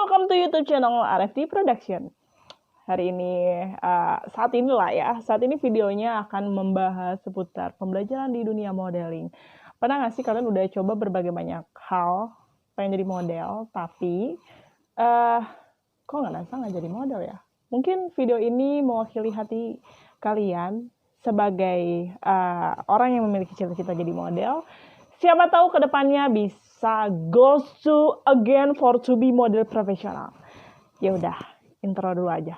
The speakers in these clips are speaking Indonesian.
welcome to YouTube channel RFD Production. Hari ini, saat ini videonya akan membahas seputar pembelajaran di dunia modeling. Pernah nggak sih kalian udah coba berbagai banyak hal, pengen jadi model, tapi kok nggak jadi model ya? Mungkin video ini mewakili hati kalian sebagai orang yang memiliki cita-cita jadi model. Siapa tahu kedepannya bisa go to again for to be model profesional. Ya udah, intro dulu aja.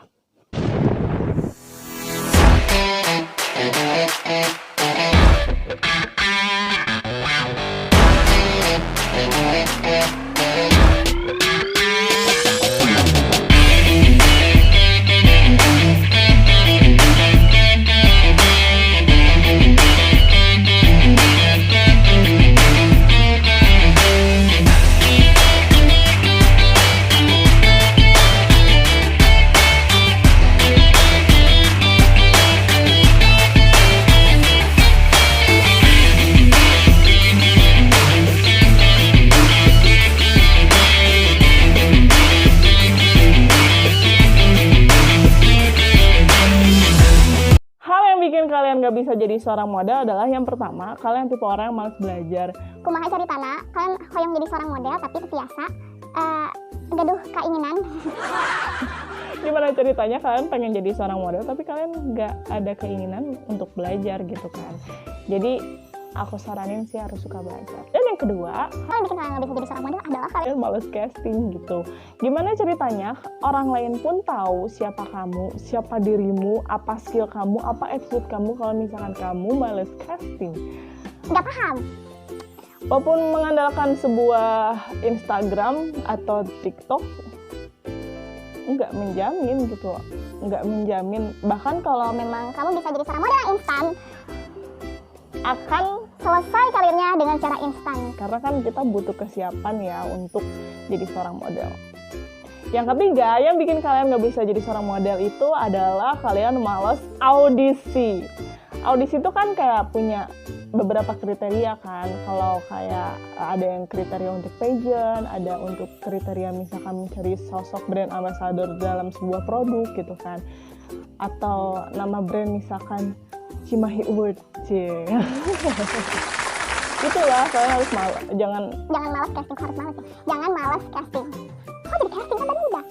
Kalian gak bisa jadi seorang model adalah yang pertama, kalian tipe orang yang malas belajar. Kumaha caritana, kalian hoyong jadi seorang model tapi biasa gaduh keinginan. Gimana ceritanya kalian pengen jadi seorang model tapi kalian gak ada keinginan untuk belajar gitu kan. Jadi aku saranin sih harus suka belajar. Dan yang kedua, hal yang bikin kalian gak bisa jadi seorang model adalah kalian males casting gitu. Gimana ceritanya orang lain pun tahu siapa kamu, siapa dirimu, apa skill kamu, apa attitude kamu kalau misalkan kamu males casting. Gak paham. Walaupun mengandalkan sebuah Instagram atau TikTok, nggak menjamin gitu, nggak menjamin. Bahkan kalau memang kamu bisa jadi seorang model instan, akan selesai karirnya dengan cara instan. Karena kan kita butuh kesiapan ya untuk jadi seorang model. Yang ketiga, yang bikin kalian nggak bisa jadi seorang model itu adalah kalian malas audisi. Audisi itu kan kayak punya beberapa kriteria kan. Kalau kayak ada yang kriteria untuk pageant, ada untuk kriteria misalkan mencari sosok brand ambassador dalam sebuah produk gitu kan. Atau nama brand misalkan Cimahi Award, itulah kalian harus jangan malas casting, harus malas ya. Jangan malas casting. Kok jadi casting kan tadi udah.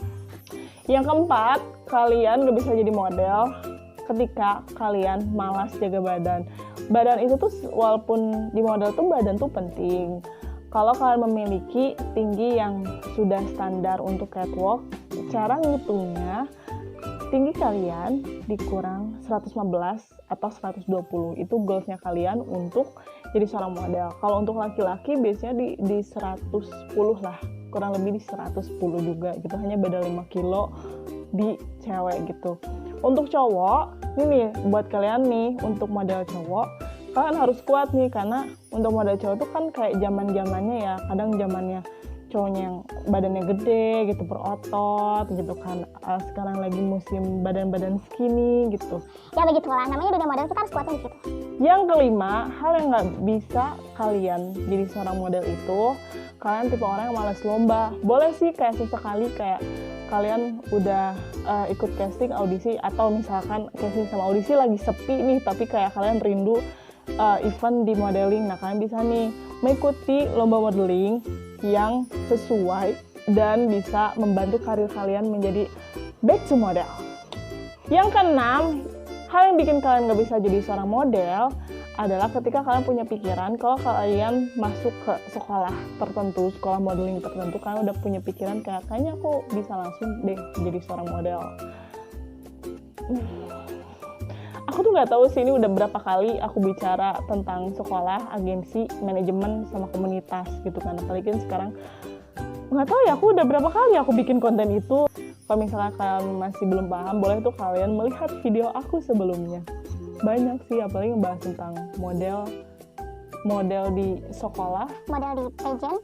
Yang keempat, kalian gak bisa jadi model ketika kalian malas jaga badan. Badan itu tuh walaupun di model tuh badan tuh penting. Kalau kalian memiliki tinggi yang sudah standar untuk catwalk, cara ngitungnya tinggi kalian dikurang 115 atau 120. Itu goalsnya kalian untuk jadi seorang model. Kalau untuk laki-laki biasanya di 110 lah. Kurang lebih di 110 juga gitu. Hanya beda 5 kilo di cewek gitu. Untuk cowok, ini nih buat kalian nih untuk model cowok, kalian harus kuat nih karena untuk model cowok tuh kan kayak zaman-zamannya ya. Kadang zamannya cowoknya yang badannya gede gitu, berotot gitu kan. Sekarang lagi musim badan-badan skinny gitu. Ya begitulah, namanya dunia model kita harus kuat di situ. Yang kelima, hal yang nggak bisa kalian jadi seorang model itu, kalian tipe orang yang malas lomba. Boleh sih kayak sesekali kayak kalian udah ikut casting audisi atau misalkan casting sama audisi lagi sepi nih, tapi kayak kalian rindu event di modeling. Nah kalian bisa nih mengikuti lomba modeling yang sesuai dan bisa membantu karir kalian menjadi back to model. Yang keenam, hal yang bikin kalian gak bisa jadi seorang model adalah ketika kalian punya pikiran kalau kalian masuk ke sekolah tertentu, sekolah modeling tertentu, kalian udah punya pikiran kayak kayaknya aku bisa langsung deh jadi seorang model. Aku tuh nggak tahu sih ini udah berapa kali aku bicara tentang sekolah, agensi, manajemen, sama komunitas gitu kan. Apalagi kan sekarang nggak tahu ya aku udah berapa kali aku bikin konten itu. Kalau misalnya kalian masih belum paham, boleh tuh kalian melihat video aku sebelumnya. Banyak sih, apalagi ngebahas tentang model di sekolah, model di pageant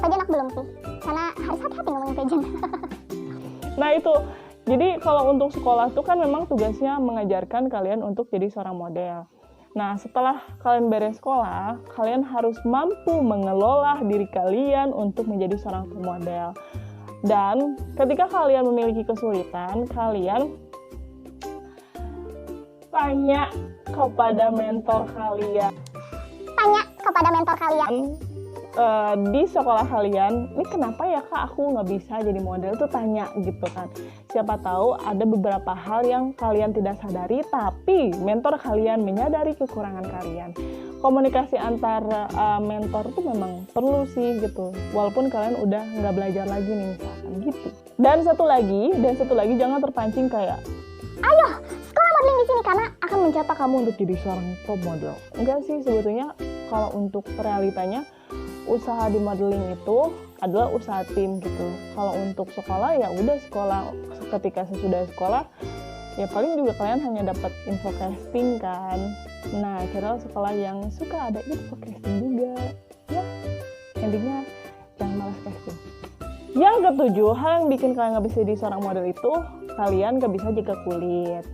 aku belum sih, karena harus hati-hati ngomongin pageant. Nah itu, jadi kalau untuk sekolah tuh kan memang tugasnya mengajarkan kalian untuk jadi seorang model. Nah, setelah kalian beres sekolah, kalian harus mampu mengelola diri kalian untuk menjadi seorang pemodel. Dan ketika kalian memiliki kesulitan, kalian tanya kepada mentor kalian. Tanya kepada mentor kalian. Di sekolah kalian, ini kenapa ya kak aku nggak bisa jadi model, tuh tanya gitu kan. Siapa tahu ada beberapa hal yang kalian tidak sadari, tapi mentor kalian menyadari kekurangan kalian. Komunikasi antar mentor tuh memang perlu sih gitu, walaupun kalian udah nggak belajar lagi nih misalkan gitu. Dan satu lagi jangan terpancing kayak, ayo sekolah modeling di sini karena akan mencetak kamu untuk jadi seorang top model. Enggak sih, sebetulnya kalau untuk realitanya usaha di modeling itu adalah usaha tim gitu. Kalau untuk sekolah ya udah sekolah, ketika sesudah sekolah ya paling juga kalian hanya dapat info casting kan. Nah, carilah sekolah yang suka ada info casting juga. Ya, endingnya jangan malas casting. Yang ketujuh, hal yang bikin kalian gak bisa jadi seorang model itu, kalian gak bisa jaga kulit.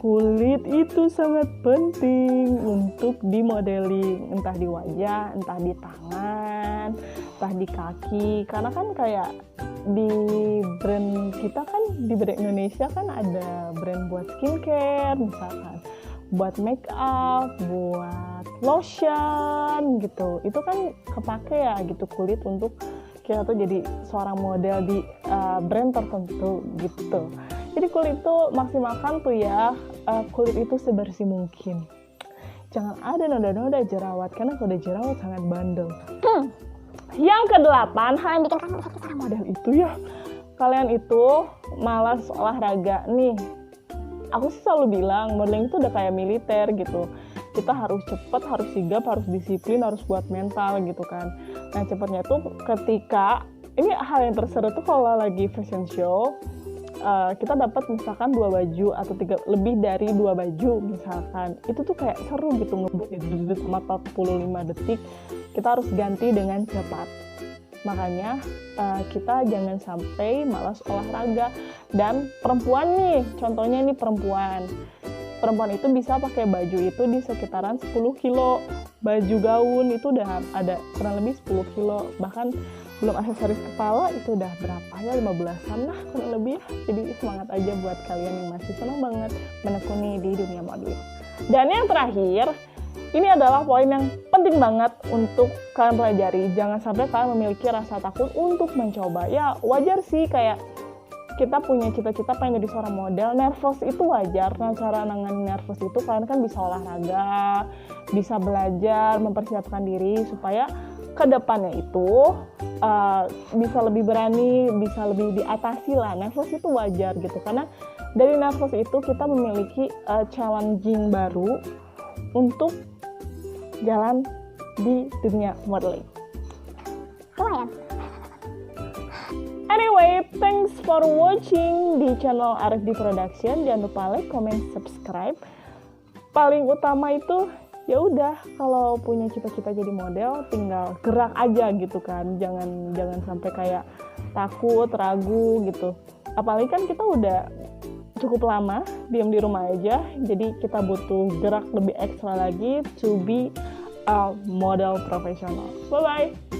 Kulit itu sangat penting untuk di modeling, entah di wajah, entah di tangan, entah di kaki. Karena kan kayak di brand kita kan, di brand Indonesia kan ada brand buat skincare misalkan, buat make up, buat lotion gitu. Itu kan kepake ya gitu kulit untuk kita tuh jadi seorang model di brand tertentu gitu. Jadi kulit itu maksimalkan tuh ya, kulit itu sebersih mungkin. Jangan ada noda-noda jerawat, karena kalau ada jerawat sangat bandel. Yang kedelapan, hal yang bikin kalian bisa seorang model itu ya, kalian itu malas olahraga nih. Aku sih selalu bilang, modeling itu udah kayak militer gitu. Kita harus cepat, harus sigap, harus disiplin, harus kuat mental gitu kan. Nah cepatnya tuh ketika, ini hal yang terseru tuh kalau lagi fashion show, kita dapat misalkan 2 baju atau lebih dari 2 baju misalkan, itu tuh kayak seru gitu ngebut 45 detik, kita harus ganti dengan cepat. Makanya kita jangan sampai malas olahraga. Dan perempuan nih, contohnya ini perempuan itu bisa pakai baju itu di sekitaran 10 kilo, baju gaun itu udah ada kurang lebih 10 kilo, bahkan belum aksesoris kepala itu udah berapa ya, 15-an lah kurang lebih. Jadi semangat aja buat kalian yang masih senang banget menekuni di dunia modeling. Dan yang terakhir, ini adalah poin yang penting banget untuk kalian pelajari. Jangan sampai kalian memiliki rasa takut untuk mencoba. Ya wajar sih, kayak kita punya cita-cita pengen jadi seorang model, nervous itu wajar. Nah cara nanganin nervous itu kalian kan bisa olahraga, bisa belajar, mempersiapkan diri supaya kedepannya itu bisa lebih berani, bisa lebih diatasi lah. Nervous itu wajar gitu, karena dari nervous itu kita memiliki challenging baru untuk jalan di dunia modeling. lumayan. Anyway, thanks for watching di channel RFD Production. Jangan lupa like, comment, subscribe. Paling utama itu ya udah, kalau punya cita-cita jadi model tinggal gerak aja gitu kan. Jangan sampai kayak takut, ragu gitu. Apalagi kan kita udah cukup lama diam di rumah aja, jadi kita butuh gerak lebih ekstra lagi to be a model profesional. Bye bye.